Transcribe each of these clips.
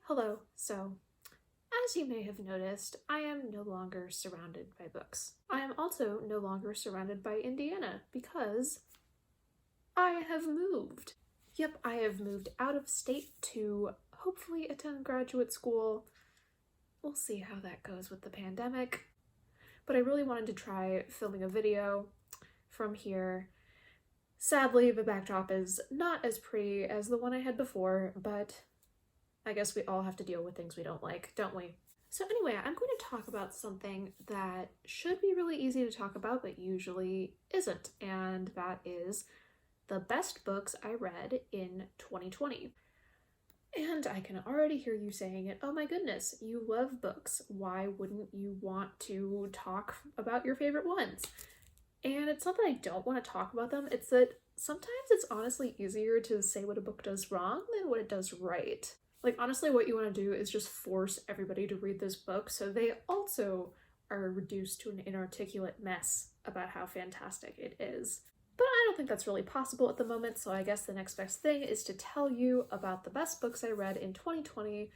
Hello. So, as you may have noticed, I am no longer surrounded by books. I am also no longer surrounded by Indiana because I have moved. Yep, I have moved out of state to hopefully attend graduate school. We'll see how that goes with the pandemic. But I really wanted to try filming a video from here. Sadly, the backdrop is not as pretty as the one I had before, but I guess we all have to deal with things we don't like, don't we? So anyway, I'm going to talk about something that should be really easy to talk about, but usually isn't, and that is the best books I read in 2020. And I can already hear you saying it, oh my goodness, you love books. Why wouldn't you want to talk about your favorite ones? And it's not that I don't want to talk about them, it's that sometimes it's honestly easier to say what a book does wrong than what it does right. Like, honestly, what you want to do is just force everybody to read this book so they also are reduced to an inarticulate mess about how fantastic it is. But I don't think that's really possible at the moment, so I guess the next best thing is to tell you about the best books I read in 2020,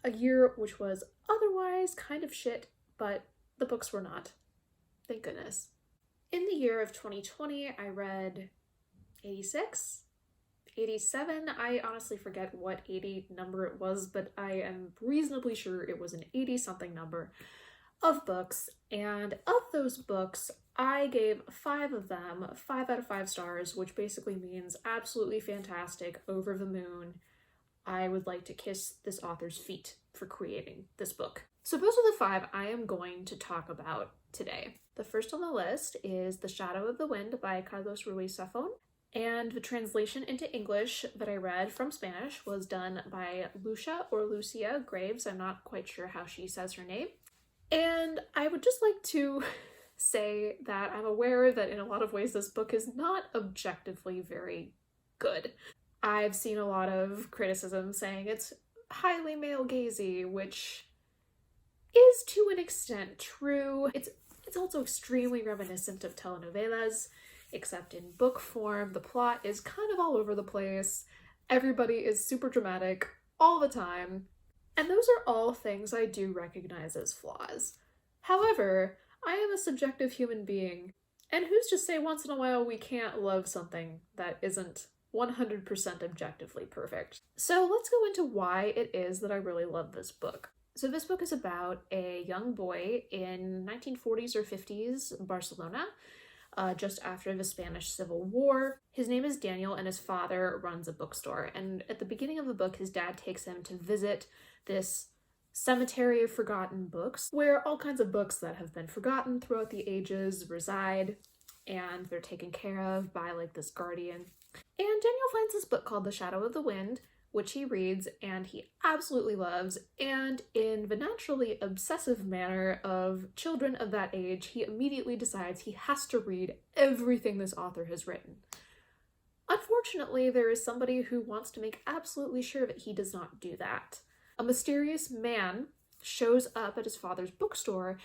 a year which was otherwise kind of shit, but the books were not. Thank goodness. In the year of 2020, I read 86? 87. I honestly forget what 80 number it was, but I am reasonably sure it was an 80 something number of books. And of those books, I gave 5 of them 5 out of 5 stars, which basically means absolutely fantastic, over the moon. I would like to kiss this author's feet for creating this book. So those are the 5 I am going to talk about today. The first on the list is The Shadow of the Wind by Carlos Ruiz Zafón. And the translation into English that I read from Spanish was done by Lucia Graves. I'm not quite sure how she says her name. And I would just like to say that I'm aware that in a lot of ways this book is not objectively very good. I've seen a lot of criticism saying it's highly male-gazy, which is to an extent true. It's also extremely reminiscent of telenovelas, except in book form. The plot is kind of all over the place. Everybody is super dramatic all the time. And those are all things I do recognize as flaws. However, I am a subjective human being, and who's to say once in a while we can't love something that isn't 100% objectively perfect? So let's go into why it is that I really love this book. So this book is about a young boy in 1940s or 50s Barcelona, just after the Spanish Civil War. His name is Daniel, and his father runs a bookstore. And at the beginning of the book, his dad takes him to visit this cemetery of forgotten books, where all kinds of books that have been forgotten throughout the ages reside, and they're taken care of by like this guardian. And Daniel finds this book called The Shadow of the Wind, which he reads and he absolutely loves, and in the naturally obsessive manner of children of that age, he immediately decides he has to read everything this author has written. Unfortunately, there is somebody who wants to make absolutely sure that he does not do that. A mysterious man shows up at his father's bookstore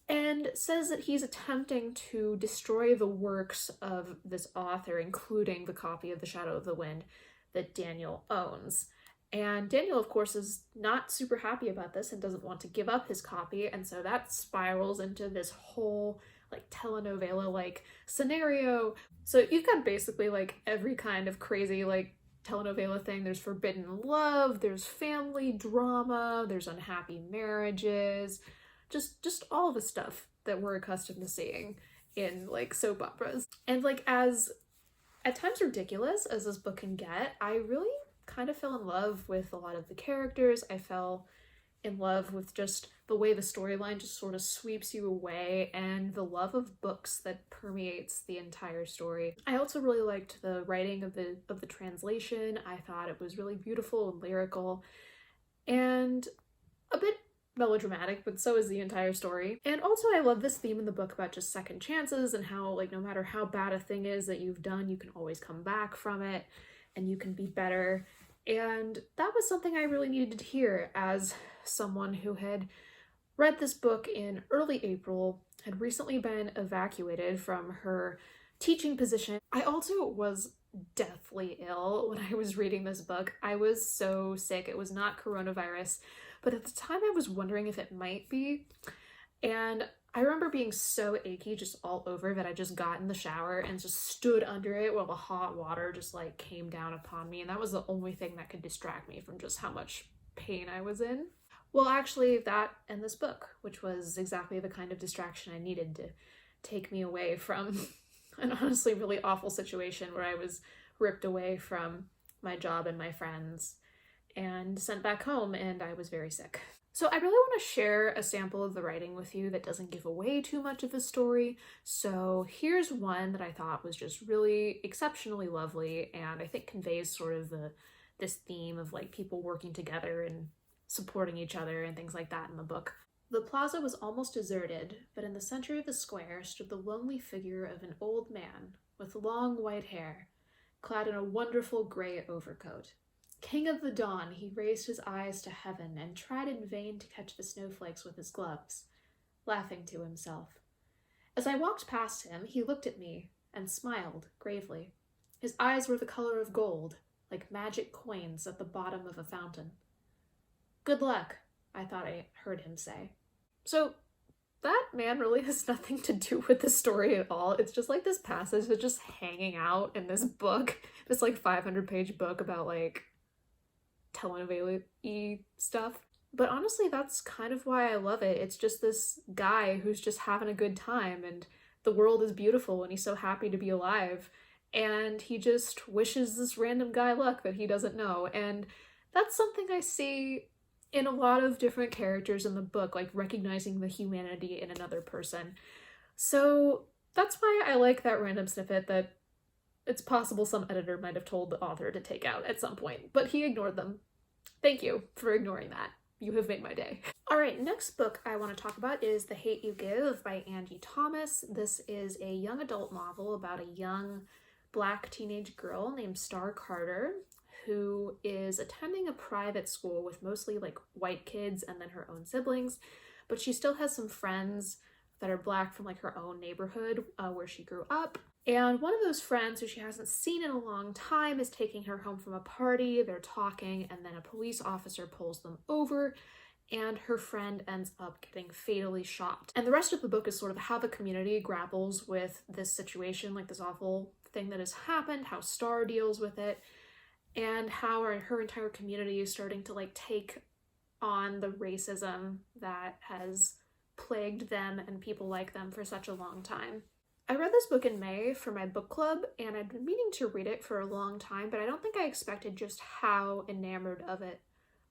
and says that he's attempting to destroy the works of this author, including the copy of The Shadow of the Wind that Daniel owns. And Daniel, of course, is not super happy about this and doesn't want to give up his copy, and so that spirals into this whole like telenovela-like scenario. So you've got basically like every kind of crazy like telenovela thing. There's forbidden love, there's family drama, there's unhappy marriages, just all the stuff that we're accustomed to seeing in like soap operas. And like as at times ridiculous as this book can get, I really kind of fell in love with a lot of the characters. I fell in love with just the way the storyline just sort of sweeps you away, and the love of books that permeates the entire story. I also really liked the writing of the translation. I thought it was really beautiful and lyrical, and a bit melodramatic, but so is the entire story. And also I love this theme in the book about just second chances and how like no matter how bad a thing is that you've done, you can always come back from it and you can be better. And that was something I really needed to hear as someone who had read this book in early April, had recently been evacuated from her teaching position. I also was deathly ill when I was reading this book. I was so sick. It was not coronavirus, but at the time I was wondering if it might be. And I remember being so achy just all over that I just got in the shower and just stood under it while the hot water just like came down upon me. And that was the only thing that could distract me from just how much pain I was in. Well, actually, that and this book, which was exactly the kind of distraction I needed to take me away from an honestly really awful situation where I was ripped away from my job and my friends and sent back home, and I was very sick. So I really want to share a sample of the writing with you that doesn't give away too much of the story. So here's one that I thought was just really exceptionally lovely, and I think conveys sort of this theme of like people working together and supporting each other and things like that in the book. The plaza was almost deserted, but in the center of the square stood the lonely figure of an old man with long white hair, clad in a wonderful gray overcoat. King of the dawn, he raised his eyes to heaven and tried in vain to catch the snowflakes with his gloves, laughing to himself. As I walked past him, he looked at me and smiled gravely. His eyes were the color of gold, like magic coins at the bottom of a fountain. Good luck, I thought I heard him say. So that man really has nothing to do with the story at all. It's just like this passage that's just hanging out in this book, this like 500-page book about like telenovela-y stuff. But honestly, that's kind of why I love it. It's just this guy who's just having a good time, and the world is beautiful, and he's so happy to be alive. And he just wishes this random guy luck that he doesn't know. And that's something I see in a lot of different characters in the book, like recognizing the humanity in another person. So that's why I like that random snippet that it's possible some editor might have told the author to take out at some point, but he ignored them. Thank you for ignoring that. You have made my day. All right, next book I want to talk about is The Hate U Give by Angie Thomas. This is a young adult novel about a young Black teenage girl named Star Carter, who is attending a private school with mostly like white kids and then her own siblings, but she still has some friends that are Black from like her own neighborhood where she grew up. And one of those friends who she hasn't seen in a long time is taking her home from a party. They're talking, and then a police officer pulls them over, and her friend ends up getting fatally shot. And the rest of the book is sort of how the community grapples with this situation, like this awful thing that has happened, how Star deals with it, and how her entire community is starting to like take on the racism that has plagued them and people like them for such a long time. I read this book in May for my book club, and I'd been meaning to read it for a long time, but I don't think I expected just how enamored of it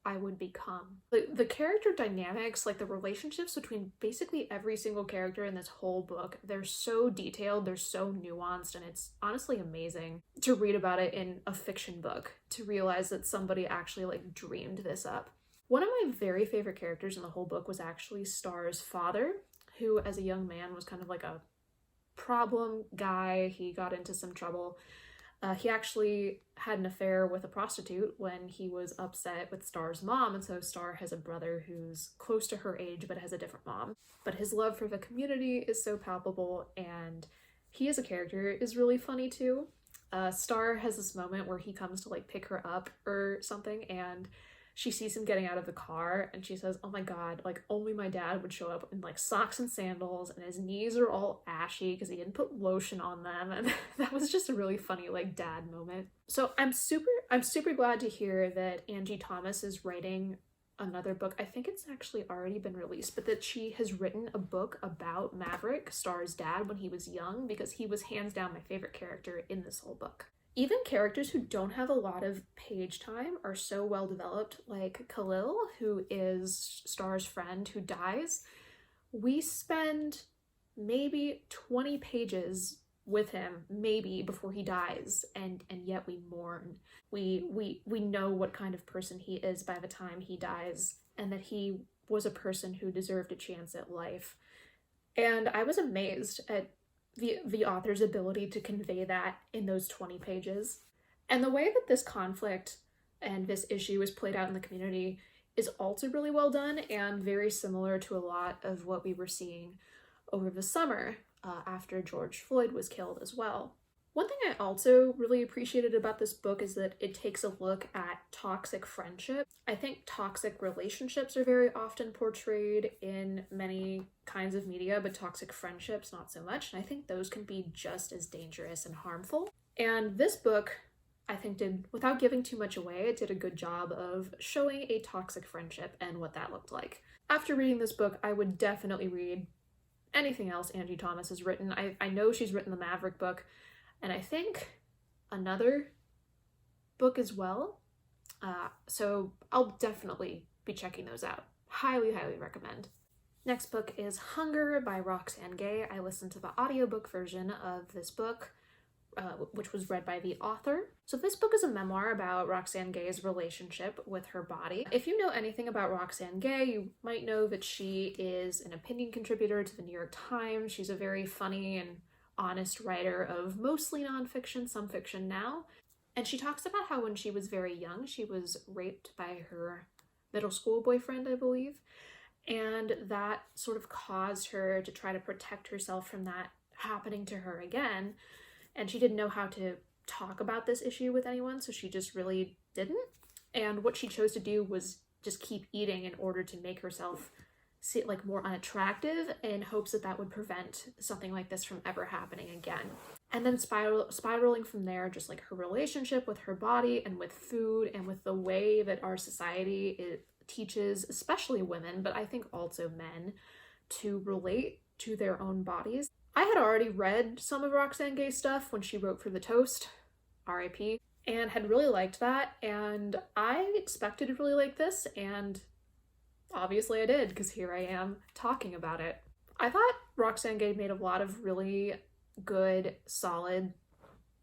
I would become. The character dynamics, like the relationships between basically every single character in this whole book, they're so detailed, they're so nuanced, and it's honestly amazing to read about it in a fiction book, to realize that somebody actually like dreamed this up. One of my very favorite characters in the whole book was actually Star's father, who as a young man was kind of like a problem guy. He got into some trouble. He actually had an affair with a prostitute when he was upset with Star's mom, and so Star has a brother who's close to her age but has a different mom. But his love for the community is so palpable, and he as a character is really funny too. Star has this moment where he comes to like pick her up or something, and she sees him getting out of the car, and she says, oh my god, like only my dad would show up in like socks and sandals, and his knees are all ashy because he didn't put lotion on them. And that was just a really funny like dad moment. So I'm super glad to hear that Angie Thomas is writing another book. I think it's actually already been released, but that she has written a book about Maverick, Star's dad, when he was young, because he was hands down my favorite character in this whole book. Even characters who don't have a lot of page time are so well developed, like Khalil, who is Star's friend who dies. We spend maybe 20 pages with him, maybe, before he dies, and yet we mourn. We know what kind of person he is by the time he dies, and that he was a person who deserved a chance at life. And I was amazed at the author's ability to convey that in those 20 pages. And the way that this conflict and this issue is played out in the community is also really well done, and very similar to a lot of what we were seeing over the summer after George Floyd was killed as well. One thing I also really appreciated about this book is that it takes a look at toxic friendship. I think toxic relationships are very often portrayed in many kinds of media, but toxic friendships not so much. And I think those can be just as dangerous and harmful. And this book, I think, did, without giving too much away, it did a good job of showing a toxic friendship and what that looked like. After reading this book, I would definitely read anything else Angie Thomas has written. I know she's written the Maverick book, and I think another book as well. So I'll definitely be checking those out. Highly, highly recommend. Next book is Hunger by Roxane Gay. I listened to the audiobook version of this book, which was read by the author. So this book is a memoir about Roxane Gay's relationship with her body. If you know anything about Roxane Gay, you might know that she is an opinion contributor to the New York Times. She's a very funny and honest writer of mostly nonfiction, some fiction now. And she talks about how when she was very young, she was raped by her middle school boyfriend, I believe. And that sort of caused her to try to protect herself from that happening to her again. And she didn't know how to talk about this issue with anyone, so she just really didn't. And what she chose to do was just keep eating in order to make herself see like more unattractive, in hopes that that would prevent something like this from ever happening again. And then spiraling from there, just like her relationship with her body and with food and with the way that our society teaches, especially women, but I think also men, to relate to their own bodies. I had already read some of Roxane Gay's stuff when she wrote for The Toast, R.I.P., and had really liked that, and I expected to really like this, and obviously I did, because here I am talking about it. I thought Roxane Gay made a lot of really good, solid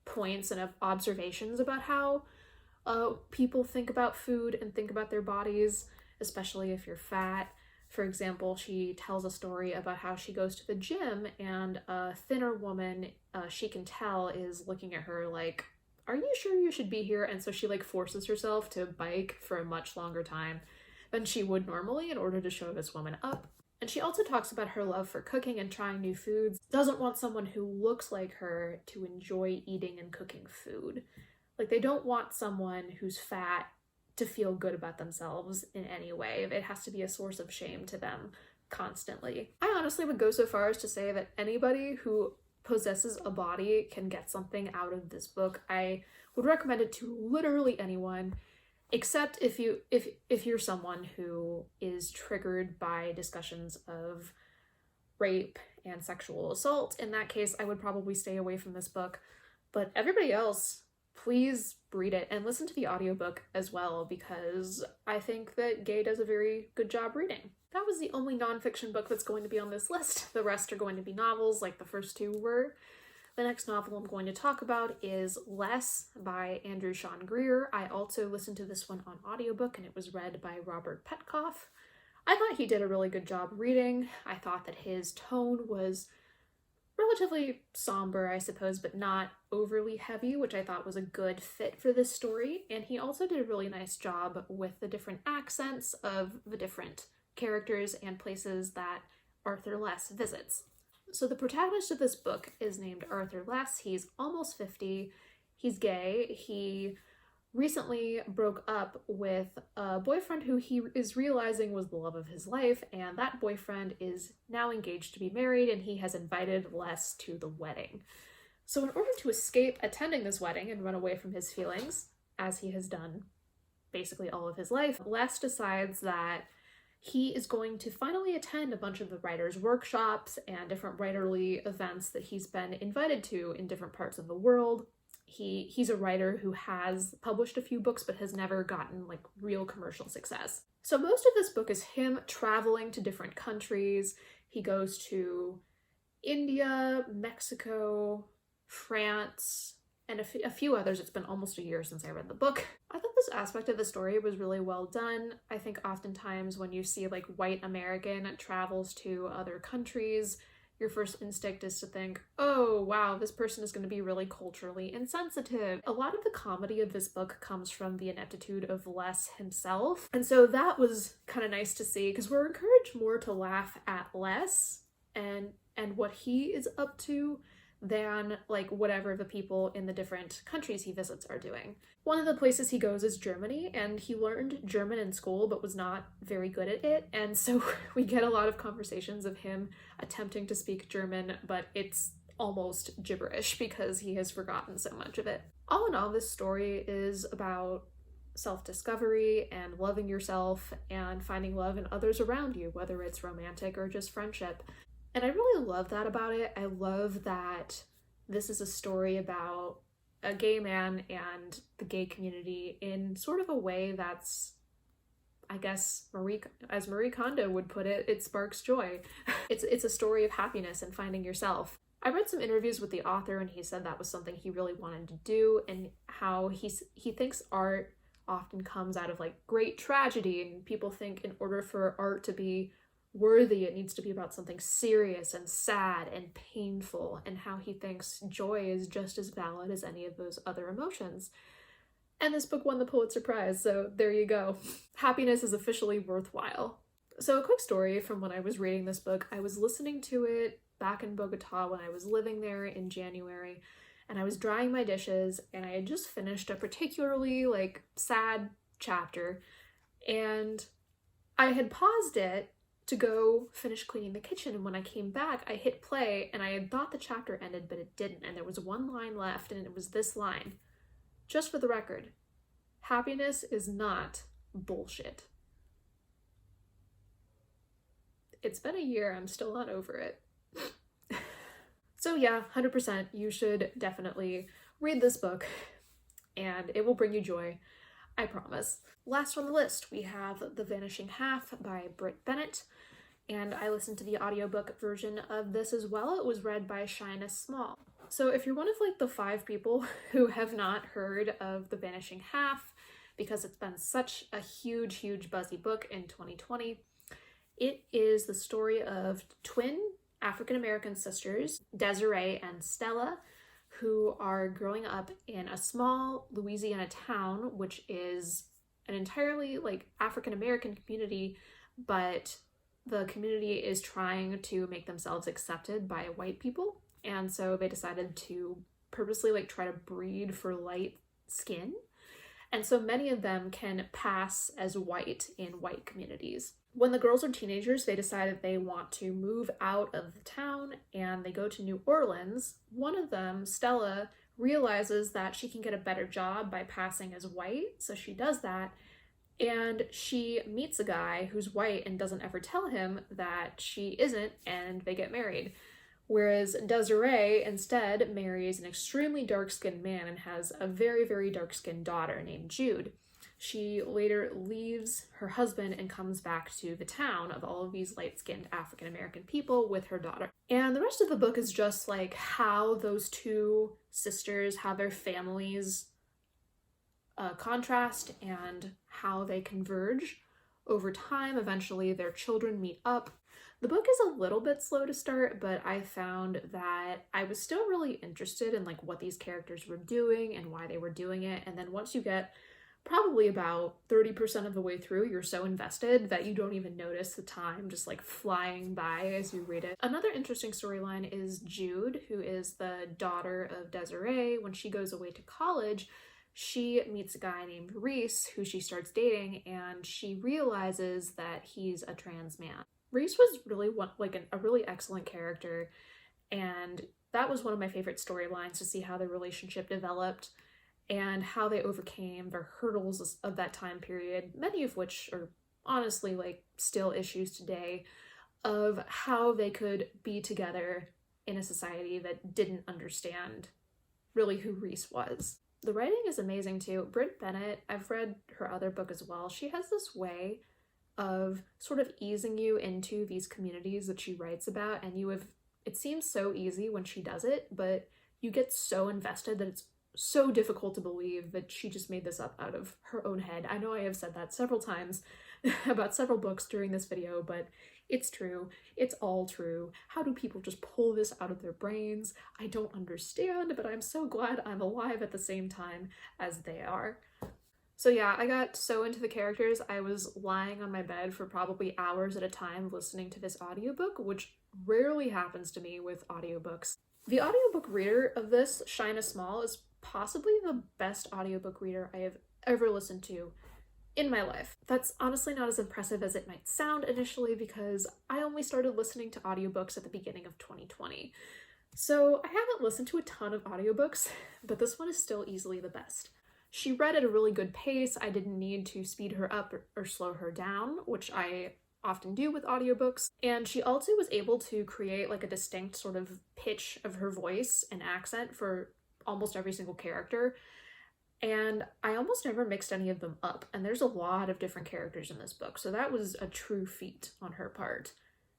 points and observations about how people think about food and think about their bodies, especially if you're fat. For example, she tells a story about how she goes to the gym and a thinner woman she can tell is looking at her like, are you sure you should be here? And so she like forces herself to bike for a much longer time than she would normally in order to show this woman up. And she also talks about her love for cooking and trying new foods. Doesn't want someone who looks like her to enjoy eating and cooking food. Like, they don't want someone who's fat to feel good about themselves in any way. It has to be a source of shame to them constantly. I honestly would go so far as to say that anybody who possesses a body can get something out of this book. I would recommend it to literally anyone, except if you're someone who is triggered by discussions of rape and sexual assault. In that case, I would probably stay away from this book. But everybody else, please read it and listen to the audiobook as well, because I think that Gay does a very good job reading. That was the only nonfiction book that's going to be on this list. The rest are going to be novels, like the first two were. The next novel I'm going to talk about is Less by Andrew Sean Greer. I also listened to this one on audiobook, and it was read by Robert Petkoff. I thought he did a really good job reading. I thought that his tone was relatively somber, I suppose, but not overly heavy, which I thought was a good fit for this story. And he also did a really nice job with the different accents of the different characters and places that Arthur Less visits. So the protagonist of this book is named Arthur Less. He's almost 50. He's gay. He recently broke up with a boyfriend who he is realizing was the love of his life, and that boyfriend is now engaged to be married, and he has invited Less to the wedding. So in order to escape attending this wedding and run away from his feelings, as he has done basically all of his life, Less decides that he is going to finally attend a bunch of the writers' workshops and different writerly events that he's been invited to in different parts of the world. He's a writer who has published a few books but has never gotten like real commercial success. So most of this book is him traveling to different countries. He goes to India, Mexico, France, and a few others. It's been almost a year since I read the book. I thought this aspect of the story was really well done. I think oftentimes when you see like white American travels to other countries, your first instinct is to think, oh wow, this person is going to be really culturally insensitive. A lot of the comedy of this book comes from the ineptitude of Less himself. And so that was kind of nice to see, because we're encouraged more to laugh at Less and what he is up to than like whatever the people in the different countries he visits are doing. One of the places he goes is Germany, and he learned German in school but was not very good at it, and so we get a lot of conversations of him attempting to speak German, but it's almost gibberish because he has forgotten so much of it. All in all, this story is about self-discovery and loving yourself and finding love in others around you, whether it's romantic or just friendship. And I really love that about it. I love that this is a story about a gay man and the gay community in sort of a way that's, I guess, as Marie Kondo would put it, it sparks joy. It's a story of happiness and finding yourself. I read some interviews with the author, and he said that was something he really wanted to do, and how he thinks art often comes out of like great tragedy, and people think in order for art to be worthy, it needs to be about something serious and sad and painful, and how he thinks joy is just as valid as any of those other emotions. And this book won the Pulitzer Prize, so there you go. Happiness is officially worthwhile. So a quick story from when I was reading this book. I was listening to it back in Bogota when I was living there in January, and I was drying my dishes, and I had just finished a particularly like sad chapter, and I had paused it to go finish cleaning the kitchen, and when I came back I hit play, and I had thought the chapter ended, but it didn't, and there was one line left, and it was this line: "Just for the record, happiness is not bullshit." It's been a year, I'm still not over it. So yeah, 100%, you should definitely read this book, and it will bring you joy, I promise. Last on the list, we have The Vanishing Half by Brit Bennett, and I listened to the audiobook version of this as well. It was read by Shina Small. So if you're one of like the 5 people who have not heard of The Vanishing Half, because it's been such a huge buzzy book in 2020, it is the story of twin African-American sisters, Desiree and Stella, who are growing up in a small Louisiana town, which is an entirely like African-American community, but the community is trying to make themselves accepted by white people. And so they decided to purposely like try to breed for light skin. And so many of them can pass as white in white communities. When the girls are teenagers, they decide that they want to move out of the town, and they go to New Orleans. One of them, Stella, realizes that she can get a better job by passing as white, so she does that, and she meets a guy who's white and doesn't ever tell him that she isn't, and they get married. Whereas Desiree instead marries an extremely dark-skinned man and has a very dark-skinned daughter named Jude. She later leaves her husband and comes back to the town of all of these light-skinned African-American people with her daughter. And the rest of the book is just like how those two sisters, how their families contrast and how they converge over time. Eventually their children meet up. The book is a little bit slow to start, but I found that I was still really interested in like what these characters were doing and why they were doing it. And then once you get probably about 30% of the way through, you're so invested that you don't even notice the time just like flying by as you read it. Another interesting storyline is Jude, who is the daughter of Desiree. When she goes away to college, she meets a guy named Reese who she starts dating, and she realizes that he's a trans man. Reese was really a really excellent character, and that was one of my favorite storylines, to see how their relationship developed and how they overcame their hurdles of that time period, many of which are honestly like still issues today, of how they could be together in a society that didn't understand really who Reese was. The writing is amazing too. Brit Bennett, I've read her other book as well. She has this way of sort of easing you into these communities that she writes about, and it seems so easy when she does it, but you get so invested that it's so difficult to believe that she just made this up out of her own head. I know I have said that several times about several books during this video, but it's true. It's all true. How do people just pull this out of their brains? I don't understand, but I'm so glad I'm alive at the same time as they are. So yeah, I got so into the characters, I was lying on my bed for probably hours at a time listening to this audiobook, which rarely happens to me with audiobooks. The audiobook reader of this, Shina Small, is possibly the best audiobook reader I have ever listened to in my life. That's honestly not as impressive as it might sound initially because I only started listening to audiobooks at the beginning of 2020. So I haven't listened to a ton of audiobooks, but this one is still easily the best. She read at a really good pace. I didn't need to speed her up or slow her down, which I often do with audiobooks. And she also was able to create like a distinct sort of pitch of her voice and accent for almost every single character. And I almost never mixed any of them up. And there's a lot of different characters in this book, so that was a true feat on her part.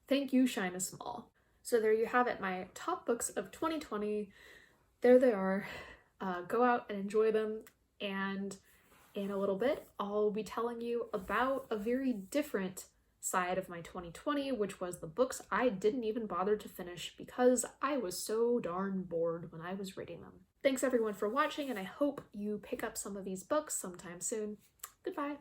Thank you, Shina Small. So there you have it, my top books of 2020. There they are. Go out and enjoy them. And in a little bit, I'll be telling you about a very different side of my 2020, which was the books I didn't even bother to finish because I was so darn bored when I was reading them. Thanks everyone for watching, and I hope you pick up some of these books sometime soon. Goodbye.